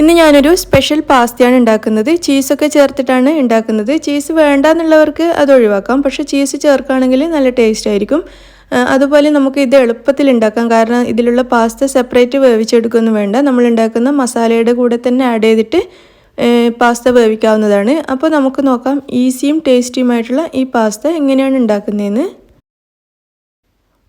ഇന്ന് ഞാനൊരു സ്പെഷ്യൽ പാസ്തയാണ് ഉണ്ടാക്കുന്നത്. ചീസൊക്കെ ചേർത്തിട്ടാണ് ഉണ്ടാക്കുന്നത്. ചീസ് വേണ്ടാന്നുള്ളവർക്ക് അത് ഒഴിവാക്കാം. പക്ഷേ ചീസ് ചേർക്കുകയാണെങ്കിൽ നല്ല ടേസ്റ്റ് ആയിരിക്കും. അതുപോലെ നമുക്ക് ഇത് എളുപ്പത്തിൽ ഉണ്ടാക്കാം. കാരണം ഇതിലുള്ള പാസ്ത സെപ്പറേറ്റ് വേവിച്ചെടുക്കുകയൊന്നും വേണ്ട. നമ്മൾ ഉണ്ടാക്കുന്ന മസാലയുടെ കൂടെ തന്നെ ആഡ് ചെയ്തിട്ട് പാസ്ത വേവിക്കാവുന്നതാണ്. അപ്പോൾ നമുക്ക് നോക്കാം ഈസിയും ടേസ്റ്റിയുമായിട്ടുള്ള ഈ പാസ്ത എങ്ങനെയാണ് ഉണ്ടാക്കുന്നതെന്ന്.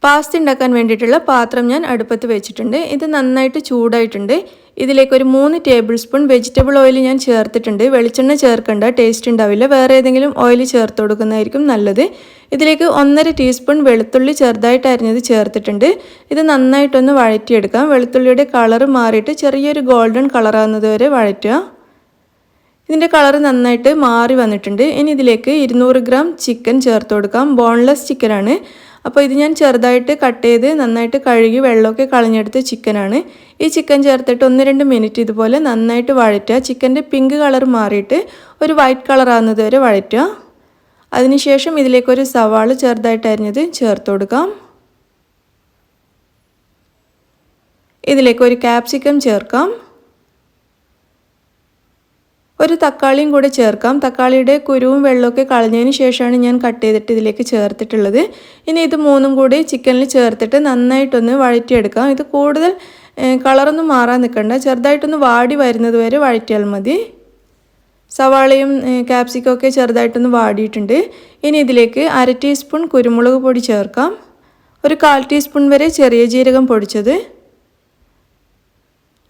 പാസ്ത ഉണ്ടാക്കാൻ വേണ്ടിയിട്ടുള്ള പാത്രം ഞാൻ അടുപ്പത്ത് വെച്ചിട്ടുണ്ട്. ഇത് നന്നായിട്ട് ചൂടായിട്ടുണ്ട്. ഇതിലേക്ക് ഒരു 3 ടേബിൾ സ്പൂൺ വെജിറ്റബിൾ ഓയിൽ ഞാൻ ചേർത്തിട്ടുണ്ട്. വെളിച്ചെണ്ണ ചേർക്കേണ്ട, ടേസ്റ്റ് ഉണ്ടാവില്ല. വേറെ ഏതെങ്കിലും ഓയിൽ ചേർത്ത് കൊടുക്കുന്നതായിരിക്കും നല്ലത്. ഇതിലേക്ക് 1.5 ടീസ്പൂൺ വെളുത്തുള്ളി ചെറുതായിട്ട് അരിഞ്ഞത് ചേർത്തിട്ടുണ്ട്. ഇത് നന്നായിട്ടൊന്ന് വഴറ്റിയെടുക്കാം. വെളുത്തുള്ളിയുടെ കളർ മാറിയിട്ട് ചെറിയൊരു ഗോൾഡൻ കളറാകുന്നത് വരെ വഴറ്റുക. ഇതിൻ്റെ കളർ നന്നായിട്ട് മാറി വന്നിട്ടുണ്ട്. ഇനി ഇതിലേക്ക് 200 ഗ്രാം ചിക്കൻ ചേർത്ത് കൊടുക്കാം. ബോൺലെസ് ചിക്കനാണ്. അപ്പോൾ ഇത് ഞാൻ ചെറുതായിട്ട് കട്ട് ചെയ്ത് നന്നായിട്ട് കഴുകി വെള്ളമൊക്കെ കളഞ്ഞെടുത്ത ചിക്കനാണ്. ഈ ചിക്കൻ ചേർത്തിട്ട് 1-2 മിനിറ്റ് ഇതുപോലെ നന്നായിട്ട് വഴറ്റുക. ചിക്കൻ്റെ പിങ്ക് കളർ മാറിയിട്ട് ഒരു വൈറ്റ് കളർ ആകുന്നത് വരെ വഴറ്റുക. അതിനുശേഷം ഇതിലേക്കൊരു സവാള ചെറുതായിട്ട് അരിഞ്ഞത് ചേർത്ത് കൊടുക്കാം. ഇതിലേക്ക് ഒരു ക്യാപ്സിക്കം ചേർക്കാം. ഒരു തക്കാളിയും കൂടെ ചേർക്കാം. തക്കാളിയുടെ കുരുവും വെള്ളമൊക്കെ കളഞ്ഞതിന് ശേഷമാണ് ഞാൻ കട്ട് ചെയ്തിട്ട് ഇതിലേക്ക് ചേർത്തിട്ടുള്ളത്. ഇനി ഇത് മൂന്നും കൂടി ചിക്കനിൽ ചേർത്തിട്ട് നന്നായിട്ടൊന്ന് വഴറ്റിയെടുക്കാം. ഇത് കൂടുതൽ കളറൊന്നും മാറാൻ നിൽക്കണ്ട. ചെറുതായിട്ടൊന്ന് വാടി വരുന്നത് വരെ വഴറ്റിയാൽ മതി. സവാളയും ക്യാപ്സിക്കം ഒക്കെ ചെറുതായിട്ടൊന്ന് വാടിയിട്ടുണ്ട്. ഇനി ഇതിലേക്ക് 1/2 ടീസ്പൂൺ കുരുമുളക് പൊടി ചേർക്കാം. ഒരു 1/4 ടീസ്പൂൺ വരെ ചെറിയ ജീരകം പൊടിച്ചത്,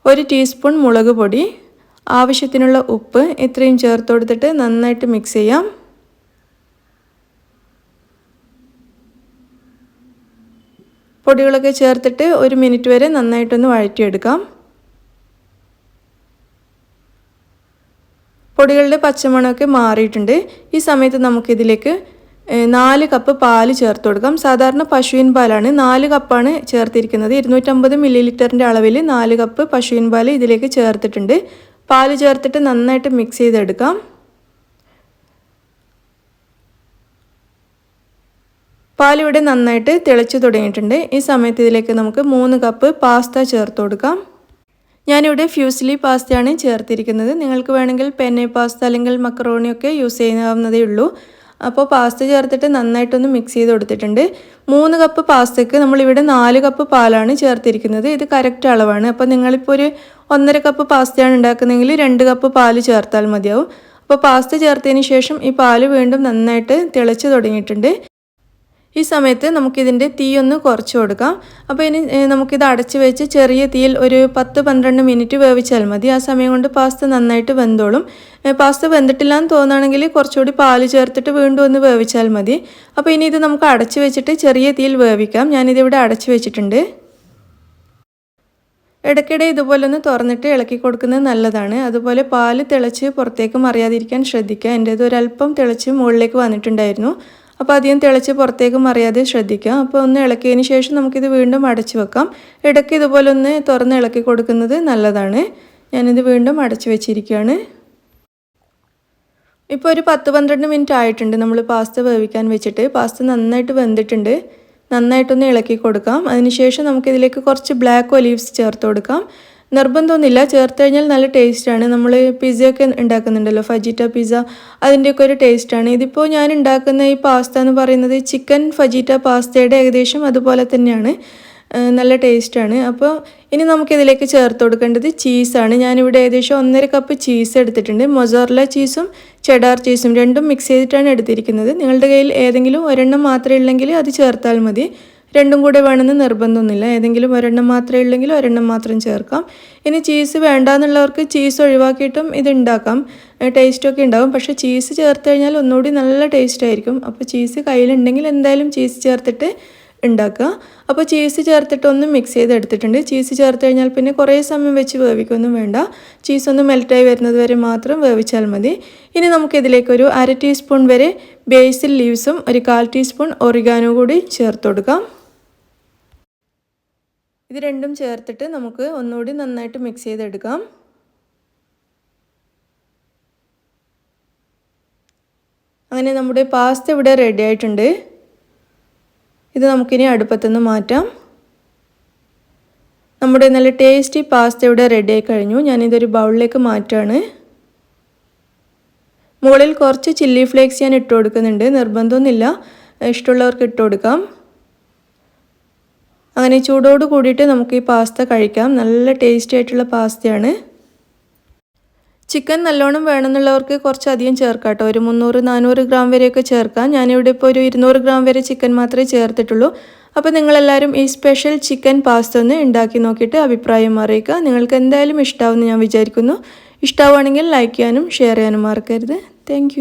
1 ടീസ്പൂൺ മുളക് പൊടി, ആവശ്യത്തിനുള്ള ഉപ്പ്, ഇത്രയും ചേർത്ത് കൊടുത്തിട്ട് നന്നായിട്ട് മിക്സ് ചെയ്യാം. പൊടികളൊക്കെ ചേർത്തിട്ട് 1 മിനിറ്റ് വരെ നന്നായിട്ടൊന്ന് വഴറ്റിയെടുക്കാം. പൊടികളുടെ പച്ചമണമൊക്കെ മാറിയിട്ടുണ്ട്. ഈ സമയത്ത് നമുക്കിതിലേക്ക് 4 കപ്പ് പാല് ചേർത്ത് കൊടുക്കാം. സാധാരണ പശുവിൻ പാലാണ്. 4 കപ്പാണ് ചേർത്തിരിക്കുന്നത്. 250 മില്ലി അളവിൽ 4 കപ്പ് പശുവിൻ പാൽ ഇതിലേക്ക് ചേർത്തിട്ടുണ്ട്. പാല് ചേർത്തിട്ട് നന്നായിട്ട് മിക്സ് ചെയ്തെടുക്കാം. പാലിവിടെ നന്നായിട്ട് തിളച്ച് തുടങ്ങിയിട്ടുണ്ട്. ഈ സമയത്ത് ഇതിലേക്ക് നമുക്ക് 3 കപ്പ് പാസ്ത ചേർത്ത് കൊടുക്കാം. ഞാനിവിടെ ഫ്യൂസിലി പാസ്തയാണ് ചേർത്തിരിക്കുന്നത്. നിങ്ങൾക്ക് വേണമെങ്കിൽ പെന്നെ പാസ്ത അല്ലെങ്കിൽ മക്കറോണിയൊക്കെ യൂസ് ചെയ്യാവുന്നതേ ഉള്ളൂ. അപ്പോൾ പാസ്ത ചേർത്തിട്ട് നന്നായിട്ടൊന്ന് മിക്സ് ചെയ്ത് കൊടുത്തിട്ടുണ്ട്. 3 കപ്പ് പാസ്തയ്ക്ക് നമ്മളിവിടെ 4 കപ്പ് പാലാണ് ചേർത്തിരിക്കുന്നത്. ഇത് കറക്റ്റ് അളവാണ്. അപ്പോൾ നിങ്ങളിപ്പോൾ ഒരു 1.5 കപ്പ് പാസ്തയാണ് ഉണ്ടാക്കുന്നതെങ്കിൽ 2 കപ്പ് പാല് ചേർത്താൽ മതിയാവും. അപ്പോൾ പാസ്ത ചേർത്തതിന് ശേഷം ഈ പാല് വീണ്ടും നന്നായിട്ട് തിളച്ച് തുടങ്ങിയിട്ടുണ്ട്. ഈ സമയത്ത് നമുക്കിതിൻ്റെ തീ ഒന്ന് കുറച്ച് കൊടുക്കാം. അപ്പോൾ ഇനി നമുക്കിത് അടച്ച് വെച്ച് ചെറിയ തീയിൽ ഒരു 10-12 മിനിറ്റ് വേവിച്ചാൽ മതി. ആ സമയം കൊണ്ട് പാസ്ത നന്നായിട്ട് വെന്തോളും. പാസ്ത വെന്തിട്ടില്ല എന്ന് തോന്നുകയാണെങ്കിൽ കുറച്ചുകൂടി പാല് ചേർത്തിട്ട് വീണ്ടും ഒന്ന് വേവിച്ചാൽ മതി. അപ്പോൾ ഇനി ഇത് നമുക്ക് അടച്ച് വെച്ചിട്ട് ചെറിയ തീയിൽ വേവിക്കാം. ഞാനിതിവിടെ അടച്ച് വെച്ചിട്ടുണ്ട്. ഇടയ്ക്കിടെ ഇതുപോലെ ഒന്ന് തുറന്നിട്ട് ഇളക്കി കൊടുക്കുന്നത് നല്ലതാണ്. അതുപോലെ പാല് തിളച്ച് പുറത്തേക്ക് മറിയാതിരിക്കാൻ ശ്രദ്ധിക്കുക. എൻ്റേത് ഒരല്പം തിളച്ച് മുകളിലേക്ക് വന്നിട്ടുണ്ടായിരുന്നു. അപ്പോൾ അധികം തിളച്ച് പുറത്തേക്ക് മറിയാതെ ശ്രദ്ധിക്കുക. അപ്പോൾ ഒന്ന് ഇളക്കിയതിന് ശേഷം നമുക്കിത് വീണ്ടും അടച്ച് വെക്കാം. ഇടയ്ക്ക് ഇതുപോലെ ഒന്ന് തുറന്ന് ഇളക്കി കൊടുക്കുന്നത് നല്ലതാണ്. ഞാനിത് വീണ്ടും അടച്ച് വെച്ചിരിക്കുകയാണ്. ഇപ്പോൾ ഒരു 10-12 മിനിറ്റ് ആയിട്ടുണ്ട് നമ്മൾ പാസ്ത വേവിക്കാൻ വെച്ചിട്ട്. പാസ്ത നന്നായിട്ട് വെന്തിട്ടുണ്ട്. നന്നായിട്ടൊന്ന് ഇളക്കി കൊടുക്കാം. അതിനുശേഷം നമുക്കിതിലേക്ക് കുറച്ച് ബ്ലാക്ക് ഒലീവ്സ് ചേർത്ത് കൊടുക്കാം. നിർബന്ധമൊന്നുമില്ല, ചേർത്ത് കഴിഞ്ഞാൽ നല്ല ടേസ്റ്റാണ്. നമ്മൾ പിസ്സയൊക്കെ ഉണ്ടാക്കുന്നുണ്ടല്ലോ, ഫജിറ്റ പിസ്സ, അതിൻ്റെയൊക്കെ ഒരു ടേസ്റ്റാണ്. ഇതിപ്പോൾ ഞാൻ ഉണ്ടാക്കുന്ന ഈ പാസ്ത എന്ന് പറയുന്നത് ചിക്കൻ ഫജിറ്റ പാസ്തയുടെ ഏകദേശം അതുപോലെ തന്നെയാണ്. നല്ല ടേസ്റ്റാണ്. അപ്പോൾ ഇനി നമുക്കിതിലേക്ക് ചേർത്ത് കൊടുക്കേണ്ടത് ചീസാണ്. ഞാനിവിടെ ഏകദേശം 1.5 കപ്പ് ചീസ് എടുത്തിട്ടുണ്ട്. മൊസറല്ല ചീസും ചെഡാർ ചീസും രണ്ടും മിക്സ് ചെയ്തിട്ടാണ് എടുത്തിരിക്കുന്നത്. നിങ്ങളുടെ കയ്യിൽ ഏതെങ്കിലും ഒരെണ്ണം മാത്രമേ ഉള്ളെങ്കിൽ അത് ചേർത്താൽ മതി. രണ്ടും കൂടെ വേണമെന്ന് നിർബന്ധമൊന്നുമില്ല. ഏതെങ്കിലും ഒരെണ്ണം മാത്രമേ ഉള്ളെങ്കിൽ ഒരെണ്ണം മാത്രം ചേർക്കാം. ഇനി ചീസ് വേണ്ടാന്നുള്ളവർക്ക് ചീസ് ഒഴിവാക്കിയിട്ടും ഇത് ഉണ്ടാക്കാം. ടേസ്റ്റൊക്കെ ഉണ്ടാകും. പക്ഷേ ചീസ് ചേർത്ത് കഴിഞ്ഞാൽ ഒന്നുകൂടി നല്ല ടേസ്റ്റ് ആയിരിക്കും. അപ്പോൾ ചീസ് കയ്യിലുണ്ടെങ്കിൽ എന്തായാലും ചീസ് ചേർത്തിട്ട് ഉണ്ടാക്കുക. അപ്പോൾ ചീസ് ചേർത്തിട്ട് ഒന്ന് മിക്സ് ചെയ്തെടുത്തിട്ടുണ്ട്. ചീസ് ചേർത്ത് കഴിഞ്ഞാൽ പിന്നെ കുറേ സമയം വെച്ച് വേവിക്കൊന്നും വേണ്ട. ചീസ് ഒന്ന് മെൽറ്റായി വരുന്നത് വരെ മാത്രം വേവിച്ചാൽ മതി. ഇനി നമുക്കിതിലേക്കൊരു 1/2 ടീസ്പൂൺ വരെ ബേസിൽ ലീവ്സും ഒരു 1/4 ടീസ്പൂൺ ഒറിഗാനോ കൂടി ചേർത്ത് കൊടുക്കാം. ഇത് രണ്ടും ചേർത്തിട്ട് നമുക്ക് ഒന്നുകൂടി നന്നായിട്ട് മിക്സ് ചെയ്തെടുക്കാം. അങ്ങനെ നമ്മുടെ പാസ്ത ഇവിടെ റെഡി ആയിട്ടുണ്ട്. ഇത് നമുക്കിനി അടുപ്പത്തുനിന്ന് മാറ്റാം. നമ്മുടെ നല്ല ടേസ്റ്റി പാസ്ത ഇവിടെ റെഡി ആയി കഴിഞ്ഞു. ഞാനിതൊരു ബൗളിലേക്ക് മാറ്റുകയാണ്. മുകളിൽ കുറച്ച് ചില്ലി ഫ്ലേക്സ് ഞാൻ ഇട്ട് കൊടുക്കുന്നുണ്ട്. നിർബന്ധമൊന്നുമില്ല, ഇഷ്ടമുള്ളവർക്ക് ഇട്ട് കൊടുക്കാം. അങ്ങനെ ചൂടോട് കൂടിയിട്ട് നമുക്ക് ഈ പാസ്ത കഴിക്കാം. നല്ല ടേസ്റ്റി ആയിട്ടുള്ള പാസ്തയാണ്. ചിക്കൻ നല്ലോണം വേണമെന്നുള്ളവർക്ക് കുറച്ചധികം ചേർക്കാം കേട്ടോ. ഒരു 300-400 ഗ്രാം വരെയൊക്കെ ചേർക്കാം. ഞാനിവിടെ ഇപ്പോൾ ഒരു 200 ഗ്രാം വരെ ചിക്കൻ മാത്രമേ ചേർത്തിട്ടുള്ളൂ. അപ്പോൾ നിങ്ങളെല്ലാവരും ഈ സ്പെഷ്യൽ ചിക്കൻ പാസ്ത ഒന്ന് ഉണ്ടാക്കി നോക്കിയിട്ട് അഭിപ്രായം അറിയിക്കുക. നിങ്ങൾക്ക് എന്തായാലും ഇഷ്ടമാവുമെന്ന് ഞാൻ വിചാരിക്കുന്നു. ഇഷ്ടമാവുകയാണെങ്കിൽ ലൈക്ക് ചെയ്യാനും ഷെയർ ചെയ്യാനും മറക്കരുത്. താങ്ക്